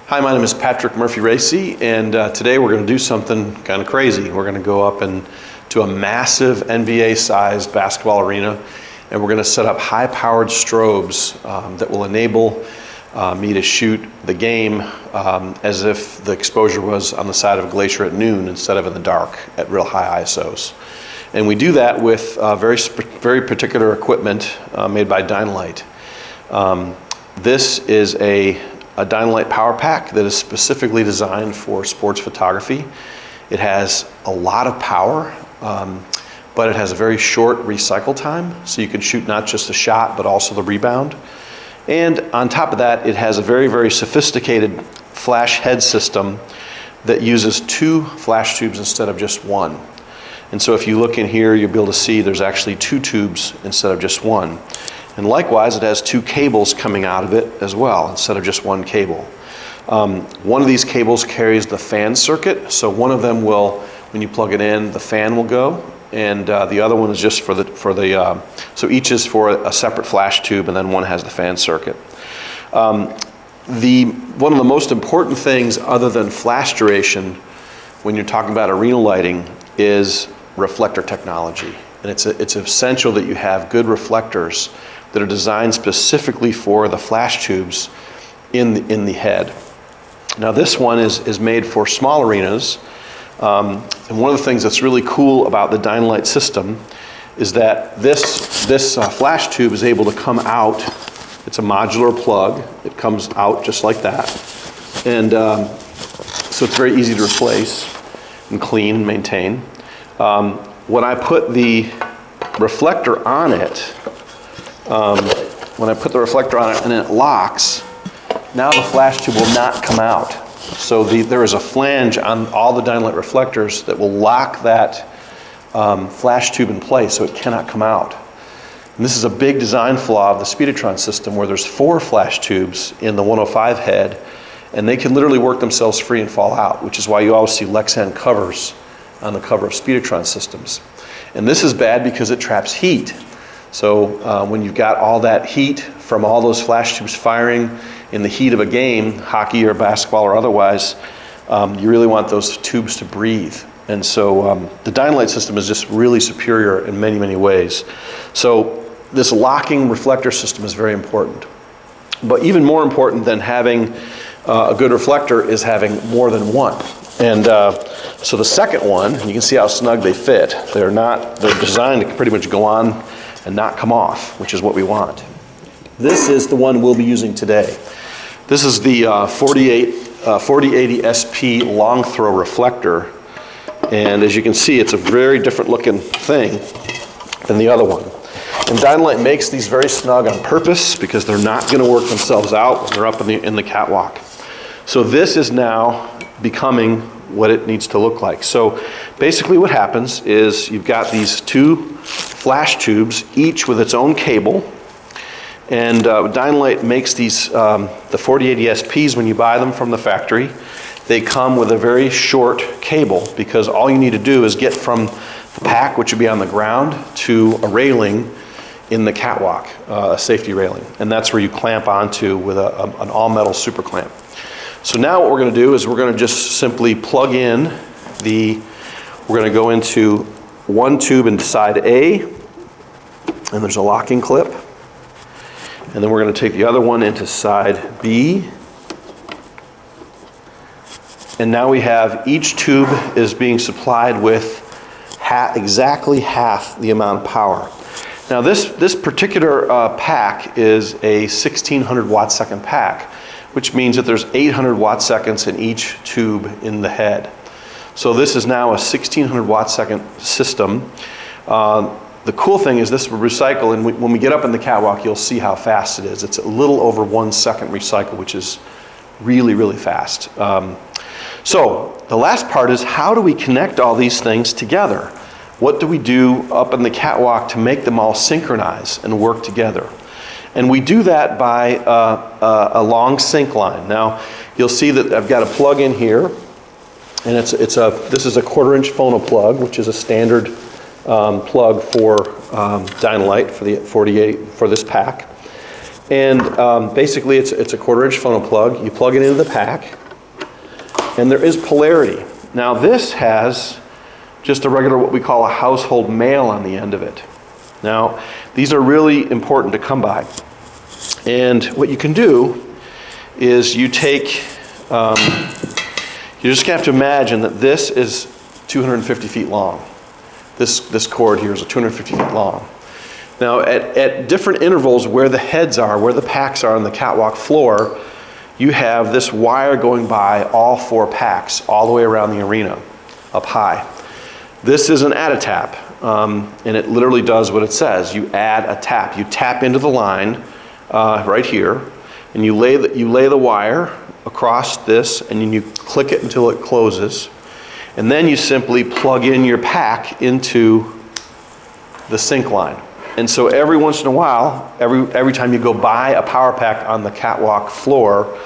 Hi, my name is Patrick Murphy-Racy, and today we're going to do something kind of crazy. We're going to go up to a massive NBA-sized basketball arena, and we're going to set up high-powered strobes that will enable me to shoot the game as if the exposure was on the side of a glacier at noon instead of in the dark at real high ISOs. And we do that with very particular equipment made by Dynalite. This is a Dynalite power pack that is specifically designed for sports photography. It has a lot of power, but it has a very short recycle time, so you can shoot not just the shot, but also the rebound. And on top of that, it has a very sophisticated flash head system that uses 2 flash tubes instead of just 1. And so if you look in here, you'll be able to see there's actually 2 tubes instead of just 1. And likewise, it has 2 cables coming out of it as well, instead of just 1 cable. One of these cables carries the fan circuit, so one of them will, when you plug it in, the fan will go, and the other one is just so each is for a separate flash tube, and then one has the fan circuit. One of the most important things other than flash duration when you're talking about arena lighting is reflector technology. And it's essential that you have good reflectors that are designed specifically for the flash tubes in the head. Now this one is made for small arenas, and one of the things that's really cool about the Dynalite system is that this flash tube is able to come out. It's a modular plug. It comes out just like that, and so it's very easy to replace and clean and maintain. When I put the reflector on it, and it locks, now the flash tube will not come out. So there is a flange on all the Dynalite reflectors that will lock that flash tube in place so it cannot come out. And this is a big design flaw of the Speedotron system, where there's 4 flash tubes in the 105 head, and they can literally work themselves free and fall out, which is why you always see Lexan covers on the cover of Speedotron systems. And this is bad because it traps heat. So when you've got all that heat from all those flash tubes firing in the heat of a game, hockey or basketball or otherwise, you really want those tubes to breathe. And so the Dynalite system is just really superior in many ways. So this locking reflector system is very important. But even more important than having a good reflector is having more than one. And so the second one, you can see how snug they fit. They're designed to pretty much go on and not come off, which is what we want. This is the one we'll be using today. This is the 4080 SP long throw reflector. And as you can see, it's a very different looking thing than the other one. And Dynalite makes these very snug on purpose because they're not going to work themselves out when they're up in the catwalk. So this is now becoming what it needs to look like. So basically what happens is you've got these 2 flash tubes, each with its own cable. And Dynalite makes these, the 4080 SPs, when you buy them from the factory, they come with a very short cable, because all you need to do is get from the pack, which would be on the ground, to a railing in the catwalk, a safety railing. And that's where you clamp onto with an all-metal super clamp. So now what we're going to do is we're going to just simply plug in we're going to go into one tube into side A, and there's a locking clip. And then we're going to take the other one into side B. And now we have each tube is being supplied with exactly half the amount of power. Now this particular pack is a 1600 watt-second pack, which means that there's 800 watt-seconds in each tube in the head. So this is now a 1600 watt-second system. The cool thing is this will recycle, and when we get up in the catwalk, you'll see how fast it is. It's a little over 1 second recycle, which is really fast. So the last part is, how do we connect all these things together? What do we do up in the catwalk to make them all synchronize and work together? And we do that by a long sync line. Now you'll see that I've got a plug in here, and this is a 1/4-inch phono plug, which is a standard plug for Dynalite for the 48 for this pack. And basically it's a 1/4-inch funnel plug. You plug it into the pack, and there is polarity. Now this has just a regular, what we call a household male on the end of it. Now, these are really important to come by. And what you can do is you take, you just have to imagine that this is 250 feet long. This cord here is 250 feet long. Now, at different intervals where the heads are, where the packs are on the catwalk floor, you have this wire going by all 4 packs, all the way around the arena, up high. This is an add-a-tap, and it literally does what it says. You add a tap. You tap into the line right here, and you lay the wire across this, and then you click it until it closes. And then you simply plug in your pack into the sync line. And so every once in a while, every time you go by a power pack on the catwalk floor,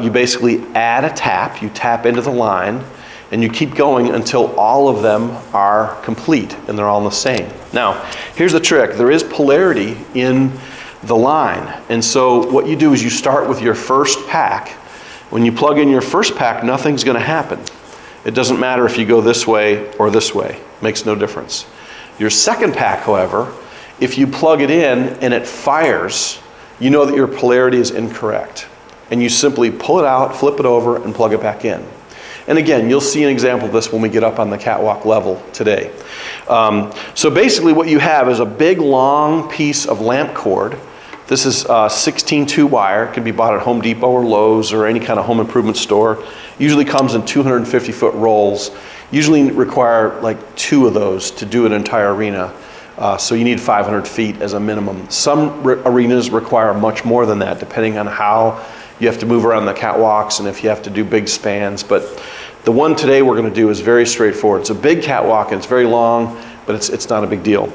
you basically add a tap, you tap into the line, and you keep going until all of them are complete and they're all the same. Now, here's the trick. There is polarity in the line. And so what you do is you start with your first pack. When you plug in your first pack, nothing's going to happen. It doesn't matter if you go this way or this way. It makes no difference. Your second pack, however, if you plug it in and it fires, you know that your polarity is incorrect. And you simply pull it out, flip it over, and plug it back in. And again, you'll see an example of this when we get up on the catwalk level today. So basically what you have is a big long piece of lamp cord. This is 16-2 wire. It can be bought at Home Depot or Lowe's or any kind of home improvement store. Usually comes in 250-foot rolls. Usually require like 2 of those to do an entire arena. So you need 500 feet as a minimum. Some arenas require much more than that, depending on how you have to move around the catwalks and if you have to do big spans. But the one today we're going to do is very straightforward. It's a big catwalk and it's very long, but it's not a big deal.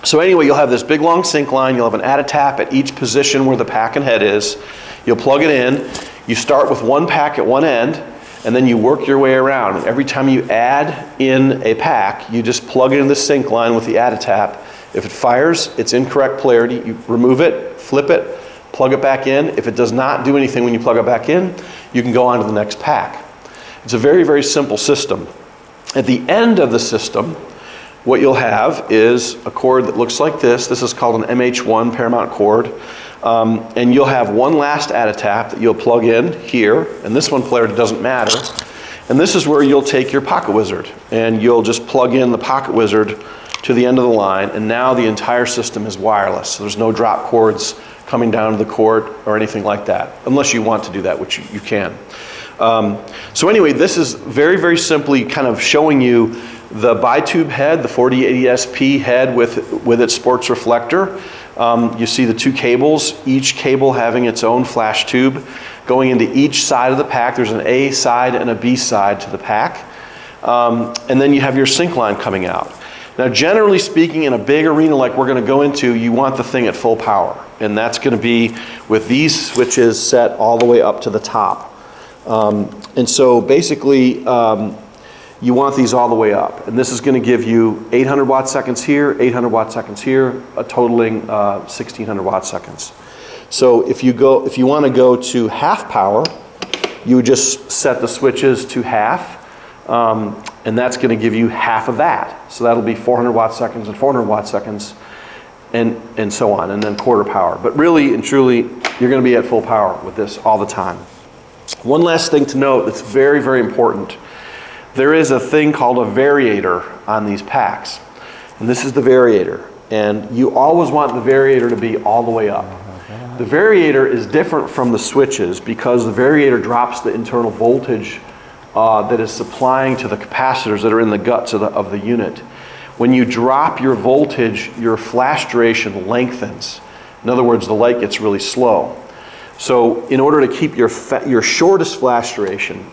So anyway, you'll have this big long sync line. You'll have an add-a-tap at each position where the pack and head is. You'll plug it in. You start with one pack at one end, and then you work your way around. And every time you add in a pack, you just plug it in the sync line with the add-a-tap. If it fires, it's incorrect polarity. You remove it, flip it, plug it back in. If it does not do anything when you plug it back in, you can go on to the next pack. It's a very, very simple system. At the end of the system, what you'll have is a cord that looks like this. This is called an MH1 Paramount cord. And you'll have one last add-a-tap that you'll plug in here. And this one polarity doesn't matter. And this is where you'll take your pocket wizard. And you'll just plug in the pocket wizard to the end of the line. And now the entire system is wireless. So there's no drop cords coming down to the cord or anything like that. Unless you want to do that, which you can. So anyway, this is very, very simply kind of showing you the bi-tube head, the 4080SP head with its sports reflector. You see the 2 cables, each cable having its own flash tube going into each side of the pack. There's an A side and a B side to the pack. And then you have your sync line coming out. Now, generally speaking, in a big arena like we're going to go into, you want the thing at full power. And that's going to be with these switches set all the way up to the top. And so basically, you want these all the way up. And this is going to give you 800 watt seconds here, 800 watt seconds here, totaling 1600 watt seconds. So if you want to go to half power, you would just set the switches to half. And that's going to give you half of that. So that'll be 400 watt seconds and 400 watt seconds and so on, and then quarter power. But really and truly, you're going to be at full power with this all the time. One last thing to note that's very, very important. There is a thing called a variator on these packs. And this is the variator. And you always want the variator to be all the way up. The variator is different from the switches because the variator drops the internal voltage that is supplying to the capacitors that are in the guts of the unit. When you drop your voltage, your flash duration lengthens. In other words, the light gets really slow. So in order to keep your shortest flash duration,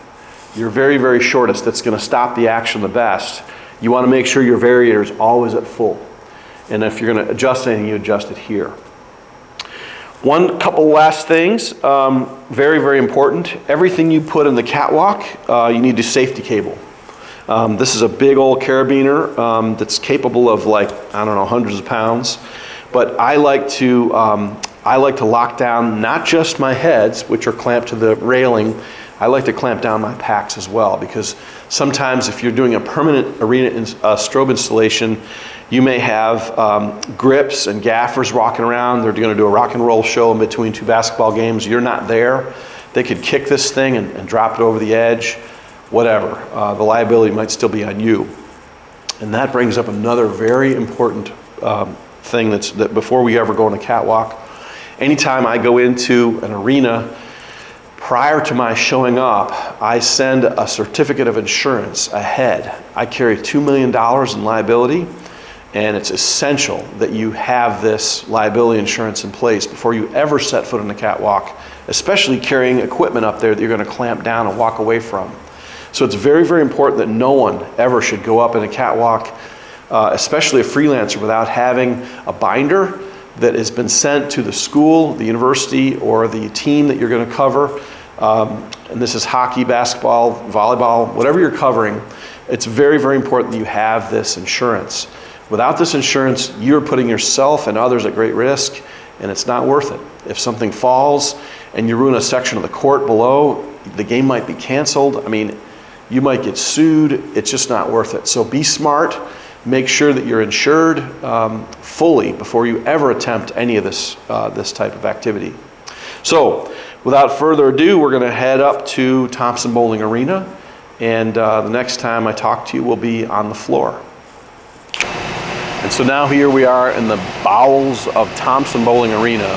your very, very shortest, that's going to stop the action the best, you want to make sure your variator is always at full. And if you're going to adjust anything, you adjust it here. One couple last things, very, very important. Everything you put in the catwalk, you need a safety cable. This is a big old carabiner that's capable of, like, I don't know, hundreds of pounds. But I like to I like to lock down not just my heads, which are clamped to the railing, I like to clamp down my packs as well, because sometimes if you're doing a permanent arena strobe installation, you may have grips and gaffers walking around. They're going to do a rock and roll show in between two basketball games. You're not there. They could kick this thing and drop it over the edge, whatever. The liability might still be on you. And that brings up another very important thing that before we ever go on a catwalk. Anytime I go into an arena, prior to my showing up, I send a certificate of insurance ahead. I carry $2 million in liability, and it's essential that you have this liability insurance in place before you ever set foot on the catwalk, especially carrying equipment up there that you're going to clamp down and walk away from. So it's very, very important that no one ever should go up in a catwalk, especially a freelancer, without having a binder that has been sent to the school, the university, or the team that you're going to cover. And this is hockey, basketball, volleyball, whatever you're covering. It's very, very important that you have this insurance. Without this insurance, you're putting yourself and others at great risk, and it's not worth it. If something falls and you ruin a section of the court below, the game might be canceled. I mean, you might get sued. It's just not worth it. So be smart. Make sure that you're insured fully before you ever attempt any of this type of activity. So without further ado, we're going to head up to Thompson Bowling Arena, and the next time I talk to you will be on the floor. And so now here we are in the bowels of Thompson Bowling Arena.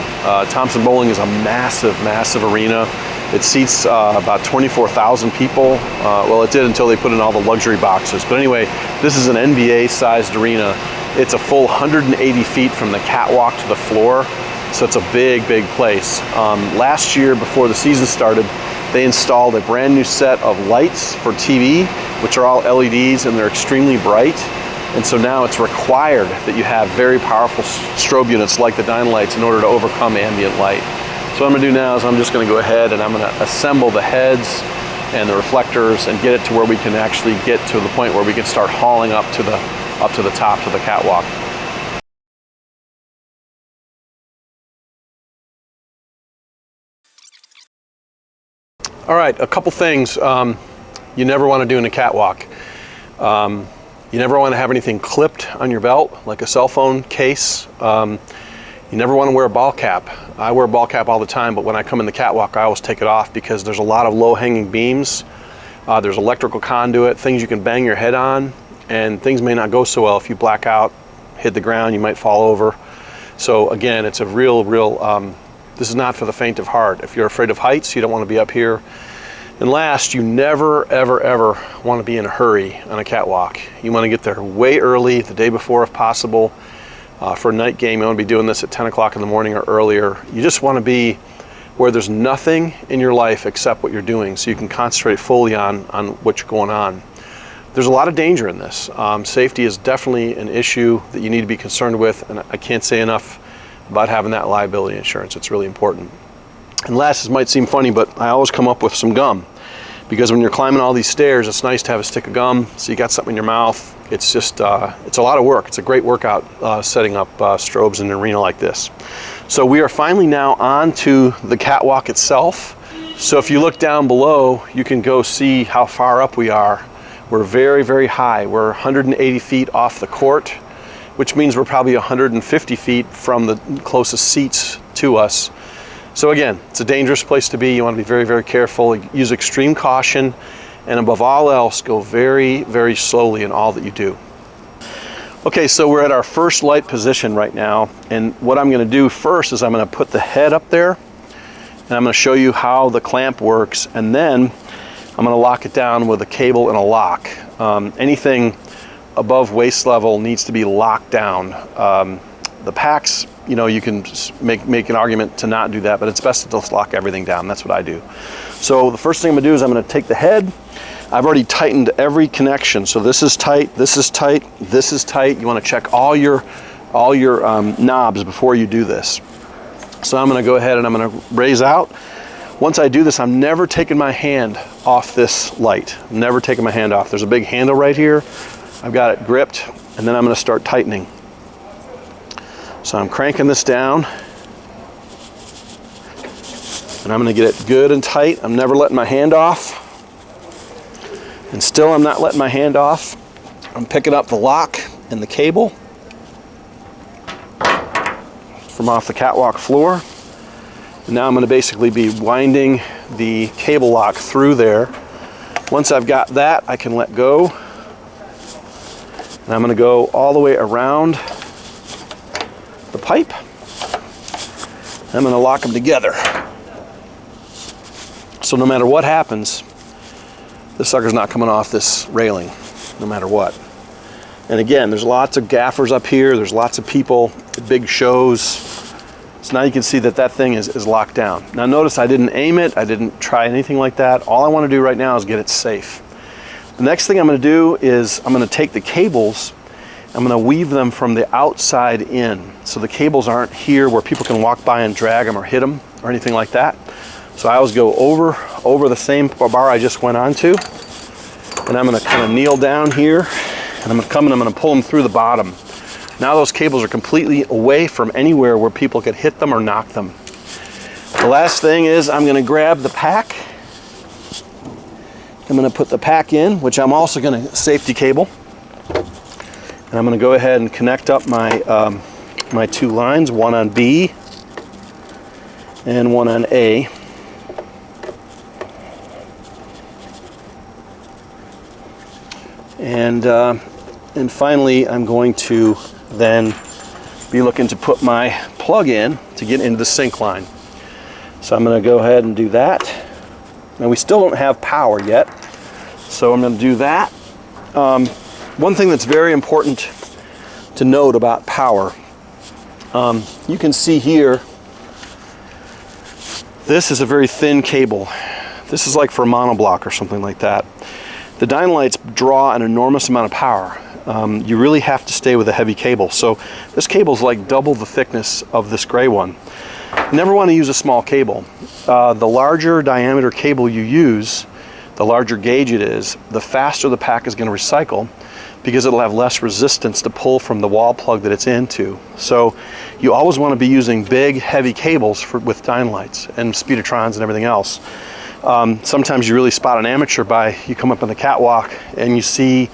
Thompson Bowling is a massive, massive arena. It seats about 24,000 people. Well, it did until they put in all the luxury boxes. But anyway, this is an NBA-sized arena. It's a full 180 feet from the catwalk to the floor. So it's a big, big place. Last year, before the season started, they installed a brand new set of lights for TV, which are all LEDs, and they're extremely bright. And so now it's required that you have very powerful strobe units like the Dynalites in order to overcome ambient light. So what I'm going to do now is I'm just going to go ahead and I'm going to assemble the heads and the reflectors and get it to where we can actually get to the point where we can start hauling up to the top to the catwalk. All right, a couple things you never want to do in a catwalk. You never want to have anything clipped on your belt, like a cell phone case. You never want to wear a ball cap. I wear a ball cap all the time, but when I come in the catwalk, I always take it off because there's a lot of low-hanging beams. There's electrical conduit, things you can bang your head on, and things may not go so well. If you black out, hit the ground, you might fall over. So again, it's a real, this is not for the faint of heart. If you're afraid of heights, you don't want to be up here. And last, you never, ever, ever want to be in a hurry on a catwalk. You want to get there way early, the day before if possible. For a night game, you want to be doing this at 10 o'clock in the morning or earlier. You just want to be where there's nothing in your life except what you're doing, so you can concentrate fully on what's going on. There's a lot of danger in this. Safety is definitely an issue that you need to be concerned with, and I can't say enough about having that liability insurance. It's really important. And last, this might seem funny, but I always come up with some gum, because when you're climbing all these stairs, it's nice to have a stick of gum, so you got something in your mouth. It's just, it's a lot of work. It's a great workout setting up strobes in an arena like this. So we are finally now on to the catwalk itself. So if you look down below, you can go see how far up we are. We're very, very high. We're 180 feet off the court, which means we're probably 150 feet from the closest seats to us. So again, it's a dangerous place to be. You want to be very, very careful. Use extreme caution, and above all else, go very, very slowly in all that you do. Okay, so we're at our first light position right now, and what I'm going to do first is I'm going to put the head up there, and I'm going to show you how the clamp works, and then I'm going to lock it down with a cable and a lock. Anything above waist level needs to be locked down. The packs, you know, you can make an argument to not do that, but it's best to just lock everything down. That's what I do. So the first thing I'm going to do is I'm going to take the head. I've already tightened every connection. So this is tight, this is tight, this is tight. You want to check all your knobs before you do this. So I'm going to go ahead and I'm going to raise out. Once I do this, I'm never taking my hand off this light. I'm never taking my hand off. There's a big handle right here. I've got it gripped, and then I'm going to start tightening. So I'm cranking this down. And I'm going to get it good and tight. I'm never letting my hand off. And still I'm not letting my hand off. I'm picking up the lock and the cable from off the catwalk floor. And now I'm going to basically be winding the cable lock through there. Once I've got that, I can let go. And I'm going to go all the way around the pipe. I'm going to lock them together. So no matter what happens, this sucker's not coming off this railing, no matter what. And again, there's lots of gaffers up here. There's lots of people at big shows. So now you can see that that thing is locked down. Now notice I didn't aim it. I didn't try anything like that. All I want to do right now is get it safe. The next thing I'm going to do is I'm going to take the cables. I'm going to weave them from the outside in. So the cables aren't here where people can walk by and drag them or hit them or anything like that. So I always go over the same bar I just went onto, and I'm going to kind of kneel down here, and I'm going to come and I'm going to pull them through the bottom. Now those cables are completely away from anywhere where people could hit them or knock them. The last thing is I'm going to grab the pack. I'm going to put the pack in, which I'm also going to safety cable, and I'm going to go ahead and connect up my my two lines, one on B and one on A. And finally, I'm going to then be looking to put my plug in to get into the sync line. So I'm going to go ahead and do that. Now we still don't have power yet, so I'm going to do that. One thing that's very important to note about power, you can see here, this is a very thin cable. This is like for a monoblock or something like that. The Dynalites draw an enormous amount of power. You really have to stay with a heavy cable. So this cable is like double the thickness of this gray one. You never want to use a small cable. The larger diameter cable you use, the larger gauge it is, the faster the pack is going to recycle, because it'll have less resistance to pull from the wall plug that it's into. So you always want to be using big, heavy cables with Dynalites and Speedotrons and everything else. Sometimes you really spot an amateur by, you come up on the catwalk and you see,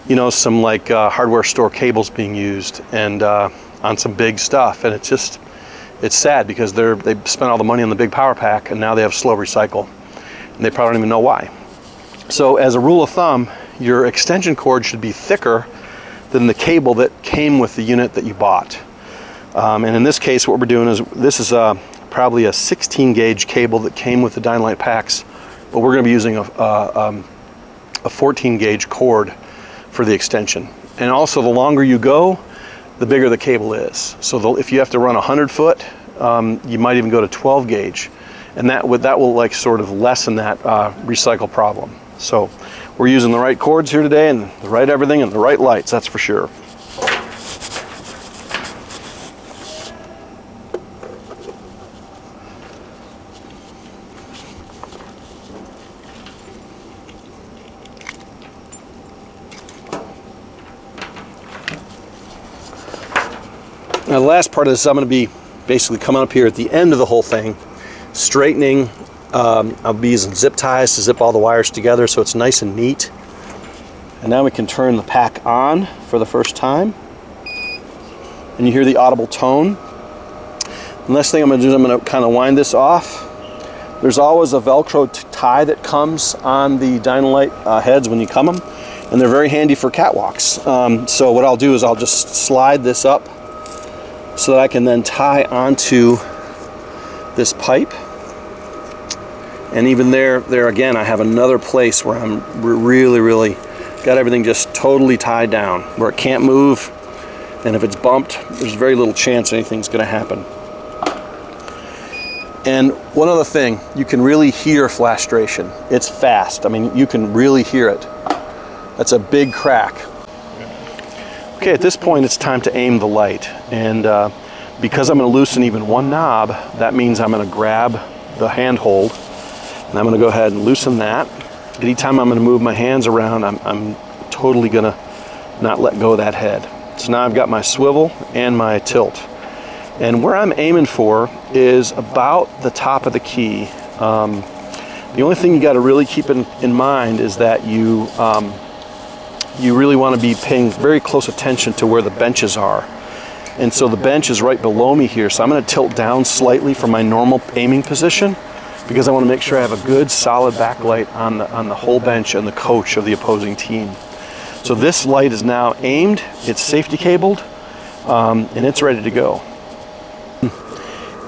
you know, some like hardware store cables being used and on some big stuff, and it's sad because they spent all the money on the big power pack and now they have slow recycle and they probably don't even know why. So as a rule of thumb, your extension cord should be thicker than the cable that came with the unit that you bought. And in this case, what we're doing is, this is probably a 16 gauge cable that came with the Dynalite packs, but we're going to be using a 14 gauge cord for the extension. And also, the longer you go, the bigger the cable is. So if you have to run 100 foot, you might even go to 12 gauge, and that will like sort of lessen that recycle problem. So we're using the right cords here today, and the right everything, and the right lights, that's for sure. Now the last part of this, I'm going to be basically coming up here at the end of the whole thing, straightening. I'll be using zip ties to zip all the wires together so it's nice and neat. And now we can turn the pack on for the first time. And you hear the audible tone. The next thing I'm going to do is I'm going to kind of wind this off. There's always a Velcro tie that comes on the Dynalite heads when you come them, and they're very handy for catwalks. So what I'll do is I'll just slide this up so that I can then tie onto this pipe. And even there again, I have another place where I'm really got everything just totally tied down, where it can't move, and if it's bumped, there's very little chance anything's going to happen. And one other thing, you can really hear flastration. It's fast. I mean, you can really hear it. That's a big crack. Okay, at this point it's time to aim the light, and because I'm going to loosen even one knob, that means I'm going to grab the handhold, and I'm going to go ahead and loosen that. Anytime I'm going to move my hands around, I'm totally going to not let go of that head. So now I've got my swivel and my tilt. And where I'm aiming for is about the top of the key. The only thing you got to really keep in mind is that you really want to be paying very close attention to where the benches are. And so the bench is right below me here, so I'm going to tilt down slightly from my normal aiming position because I want to make sure I have a good solid backlight on the whole bench and the coach of the opposing team. So this light is now aimed, it's safety cabled, and it's ready to go.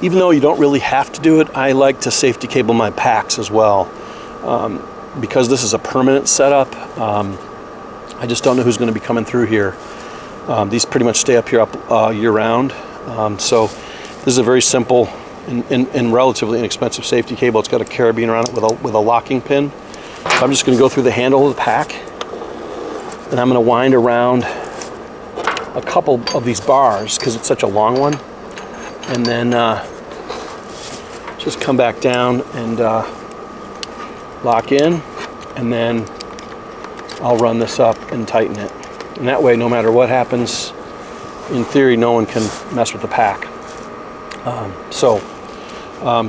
Even though you don't really have to do it, I like to safety cable my packs as well. Because this is a permanent setup, I just don't know who's going to be coming through here. These pretty much stay up here year round. So this is a very simple and relatively inexpensive safety cable. It's got a carabiner on it with a locking pin. So I'm just going to go through the handle of the pack, and I'm going to wind around a couple of these bars because it's such a long one, and then just come back down and lock in, and then I'll run this up and tighten it. And that way, no matter what happens, in theory, no one can mess with the pack.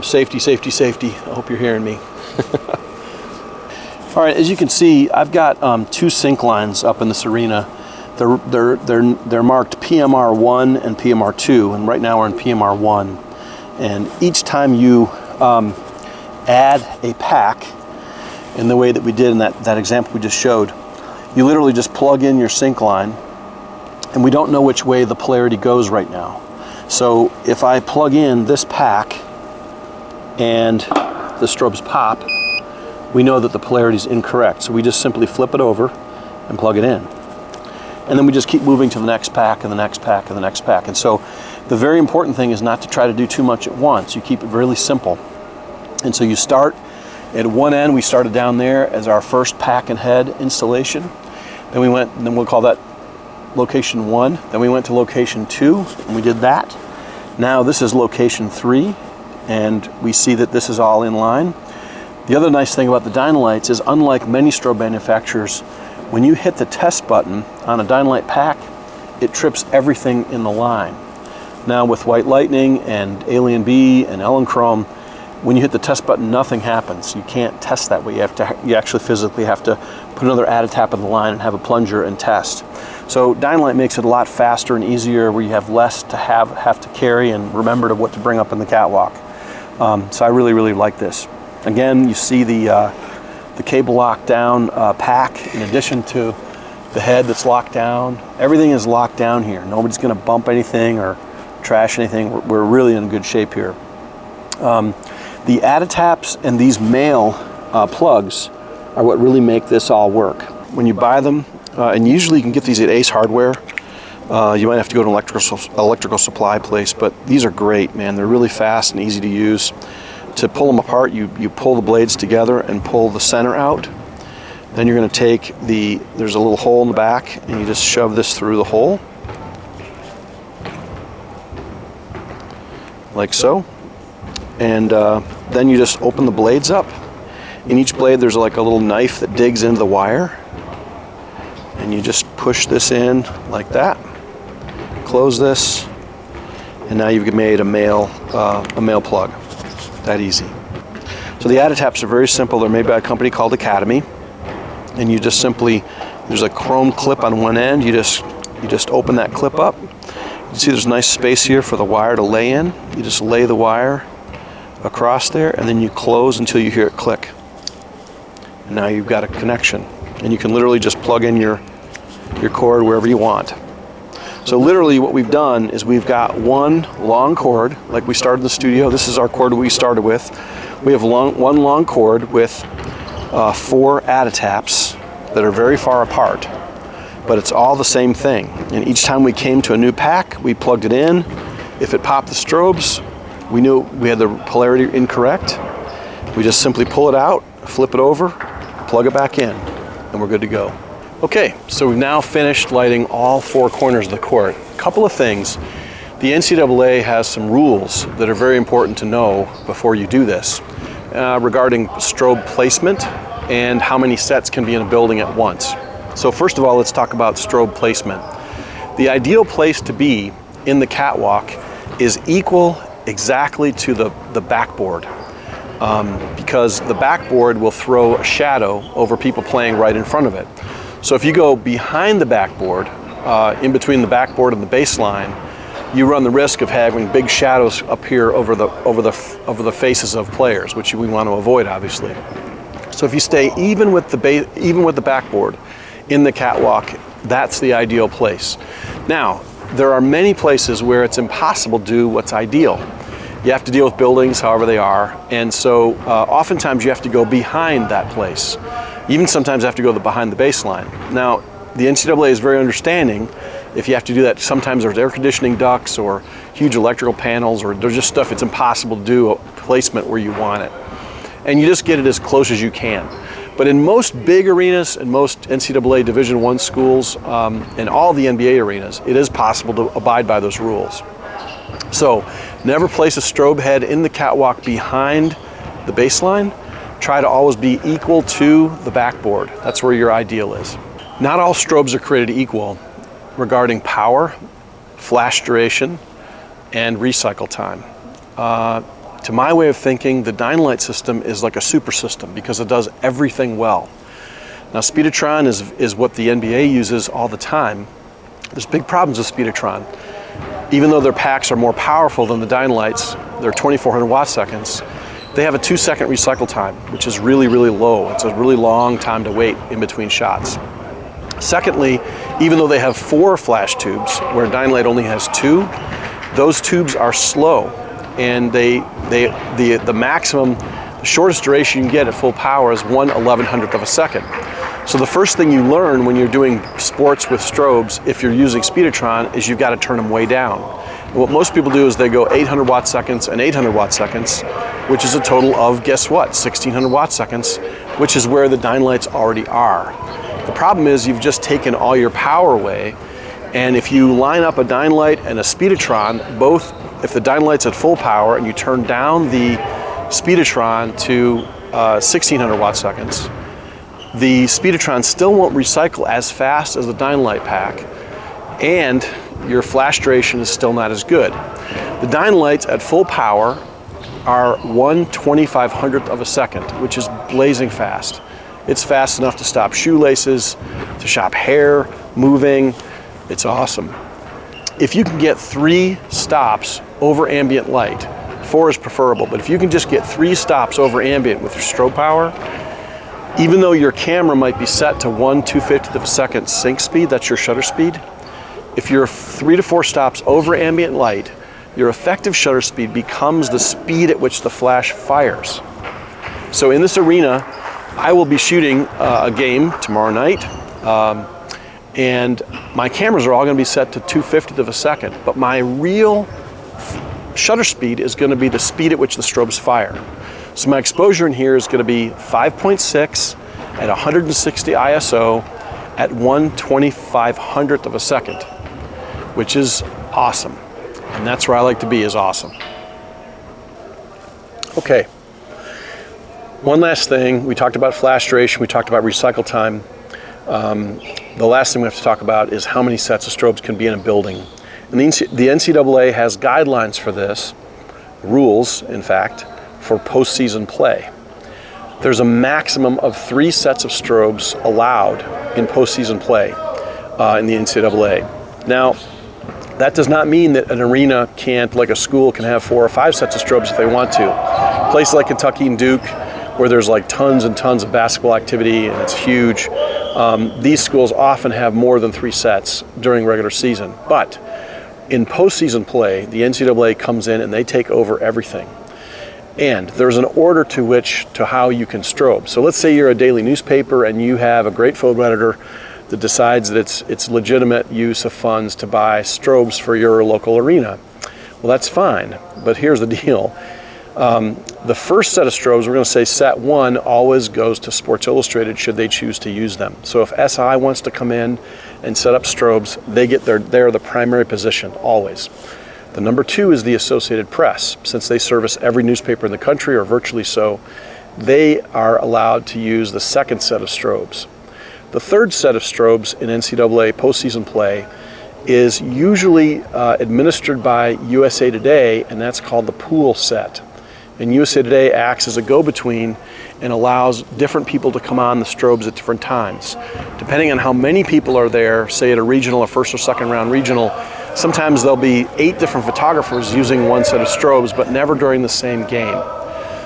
Safety, safety, safety. I hope you're hearing me. All right, as you can see, I've got 2 sync lines up in this arena. They're marked PMR1 and PMR2, and right now we're in PMR1. And each time you add a pack, in the way that we did in that example we just showed, you literally just plug in your sync line, and we don't know which way the polarity goes right now. So if I plug in this pack and the strobes pop, we know that the polarity is incorrect. So we just simply flip it over and plug it in. And then we just keep moving to the next pack and the next pack and the next pack. And so the very important thing is not to try to do too much at once. You keep it really simple. And so you start at one end. We started down there as our first pack and head installation. Then we went, and then we'll call that location 1. Then we went to location 2, and we did that. Now this is location 3, and we see that this is all in line. The other nice thing about the Dynalites is, unlike many strobe manufacturers, when you hit the test button on a Dynalite pack, it trips everything in the line. Now with White Lightning and Alien B and Elechrome, when you hit the test button, nothing happens. You can't test that way. You actually physically have to put another add-a-tap in the line and have a plunger and test. So Dynalite makes it a lot faster and easier, where you have less to have to carry and remember what to bring up in the catwalk. So I really, really like this. Again, you see the cable locked down pack in addition to the head that's locked down. Everything is locked down here. Nobody's going to bump anything or trash anything. We're really in good shape here. The add-a-taps and these male plugs are what really make this all work. When you buy them, and usually you can get these at Ace Hardware, you might have to go to an electrical supply place, but these are great, man. They're really fast and easy to use. To pull them apart, you pull the blades together and pull the center out. Then you're going to take there's a little hole in the back, and you just shove this through the hole, like so. And then you just open the blades up. In each blade there's like a little knife that digs into the wire, and you just push this in like that, close this, and now you've made a male plug. That easy. So the add-a-taps are very simple. They're made by a company called Academy, and you just simply, there's a chrome clip on one end. You just open that clip up. You see there's a nice space here for the wire to lay in. You just lay the wire across there, and then you close until you hear it click. And now you've got a connection, and you can literally just plug in your cord wherever you want. So literally what we've done is we've got one long cord, like we started in the studio. This is our cord we started with. We have one long cord with 4 add-a-taps that are very far apart, but it's all the same thing. And each time we came to a new pack, we plugged it in. If it popped the strobes, we knew we had the polarity incorrect. We just simply pull it out, flip it over, plug it back in, and we're good to go. Okay, so we've now finished lighting all 4 corners of the court. A couple of things. The NCAA has some rules that are very important to know before you do this regarding strobe placement and how many sets can be in a building at once. So first of all, let's talk about strobe placement. The ideal place to be in the catwalk is equal exactly to the backboard, because the backboard will throw a shadow over people playing right in front of it. So if you go behind the backboard, in between the backboard and the baseline, you run the risk of having big shadows appear over the faces of players, which we want to avoid, obviously. So if you stay even with the backboard in the catwalk, that's the ideal place. Now, there are many places where it's impossible to do what's ideal. You have to deal with buildings however they are, and so oftentimes you have to go behind that place. Even sometimes you have to go behind the baseline. Now, the NCAA is very understanding. If you have to do that, sometimes there's air conditioning ducts or huge electrical panels, or there's just stuff it's impossible to do a placement where you want it. And you just get it as close as you can. But in most big arenas and most NCAA Division I schools and all the NBA arenas, it is possible to abide by those rules. So never place a strobe head in the catwalk behind the baseline. Try to always be equal to the backboard. That's where your ideal is. Not all strobes are created equal regarding power, flash duration, and recycle time. To my way of thinking, the Dynalite system is like a super system because it does everything well. Now, Speedotron is what the NBA uses all the time. There's big problems with Speedotron. Even though their packs are more powerful than the Dynalites, they're 2400 watt seconds, they have a 2-second recycle time, which is really, really low. It's a really long time to wait in between shots. Secondly, even though they have 4 flash tubes, where Dynalite only has 2, those tubes are slow. And the maximum, the shortest duration you can get at full power is 1/1100th of a second. So the first thing you learn when you're doing sports with strobes, if you're using Speedotron, is you've got to turn them way down. And what most people do is they go 800 watt seconds and 800 watt seconds, which is a total of, guess what, 1600 watt seconds, which is where the Dynalites already are. The problem is you've just taken all your power away, and if you line up a Dynalite and a Speedotron, both, if the Dynalite's at full power and you turn down the Speedotron to 1600 watt seconds, the Speedotron still won't recycle as fast as the Dynalite pack, and your flash duration is still not as good. The Dynalites at full power are 1/2500th of a second, which is blazing fast. It's fast enough to stop shoelaces, to stop hair moving. It's awesome. If you can get 3 stops over ambient light, 4 is preferable, but if you can just get 3 stops over ambient with your strobe power, even though your camera might be set to 1/250th of a second sync speed, that's your shutter speed, if you're 3 to 4 stops over ambient light, your effective shutter speed becomes the speed at which the flash fires. So in this arena, I will be shooting a game tomorrow night, and my cameras are all going to be set to 2/50th of a second, but my real shutter speed is going to be the speed at which the strobes fire. So my exposure in here is going to be 5.6 at 160 ISO at 1/2500th of a second, which is awesome. And that's where I like to be, is awesome. Okay. One last thing, we talked about flash duration, we talked about recycle time. The last thing we have to talk about is how many sets of strobes can be in a building. And the NCAA has guidelines for this, rules, in fact, for postseason play. There's a maximum of 3 sets of strobes allowed in postseason play in the NCAA. Now, that does not mean that an arena can't, like a school, can have 4 or 5 sets of strobes if they want to. Places like Kentucky and Duke, where there's like tons and tons of basketball activity and it's huge, these schools often have more than 3 sets during regular season. But in postseason play, the NCAA comes in and they take over everything. And there's an order to how you can strobe. So let's say you're a daily newspaper and you have a great photo editor that decides that it's legitimate use of funds to buy strobes for your local arena. Well, that's fine, but here's the deal. The first set of strobes, we're going to say set 1, always goes to Sports Illustrated should they choose to use them. So if SI wants to come in and set up strobes, they're the primary position, always. The number 2 is the Associated Press. Since they service every newspaper in the country, or virtually so, they are allowed to use the second set of strobes. The third set of strobes in NCAA postseason play is usually administered by USA Today, and that's called the pool set. And USA Today acts as a go-between and allows different people to come on the strobes at different times. Depending on how many people are there, say at a regional or first or second round regional, sometimes there'll be 8 different photographers using one set of strobes, but never during the same game.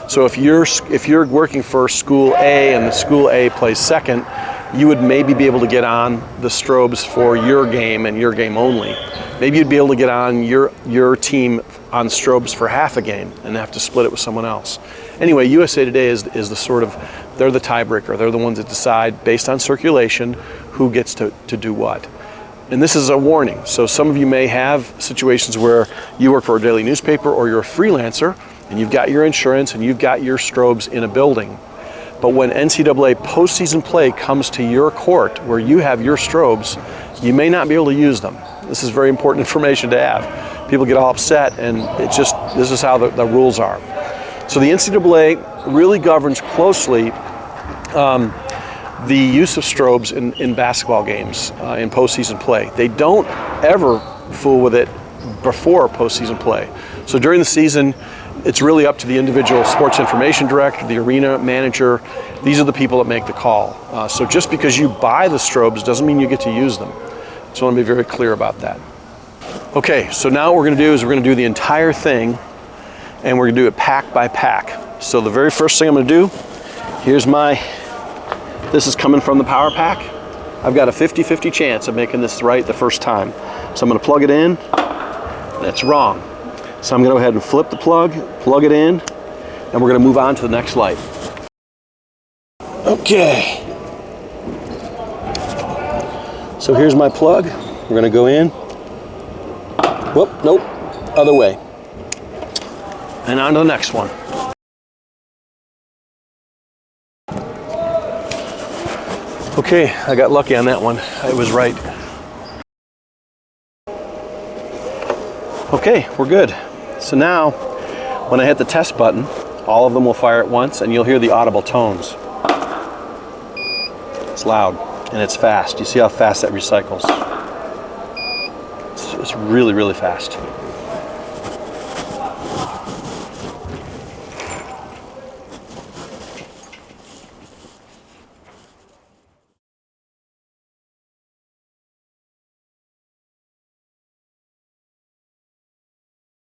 So if you're working for school A and the school A plays second, you would maybe be able to get on the strobes for your game and your game only. Maybe you'd be able to get on your team on strobes for half a game and have to split it with someone else. Anyway, USA Today is the sort of, they're the tiebreaker. They're the ones that decide based on circulation who gets to do what. And this is a warning. So some of you may have situations where you work for a daily newspaper or you're a freelancer and you've got your insurance and you've got your strobes in a building. But when NCAA postseason play comes to your court where you have your strobes, you may not be able to use them. This is very important information to have. People get all upset, and this is how the rules are. So the NCAA really governs closely the use of strobes in basketball games in postseason play. They don't ever fool with it before postseason play. So during the season, it's really up to the individual sports information director, the arena manager. These are the people that make the call. So just because you buy the strobes doesn't mean you get to use them. So I want to be very clear about that. Okay, so now what we're going to do is we're going to do the entire thing, and we're going to do it pack by pack. So the very first thing I'm going to do, this is coming from the power pack. I've got a 50-50 chance of making this right the first time. So I'm going to plug it in. That's wrong. So I'm going to go ahead and flip the plug it in, and we're going to move on to the next light. Okay. So here's my plug. We're going to go in. Whoop, nope, other way. And on to the next one. Okay, I got lucky on that one. I was right. Okay, we're good. So now, when I hit the test button, all of them will fire at once, and you'll hear the audible tones. It's loud, and it's fast. You see how fast that recycles? It's really, really fast.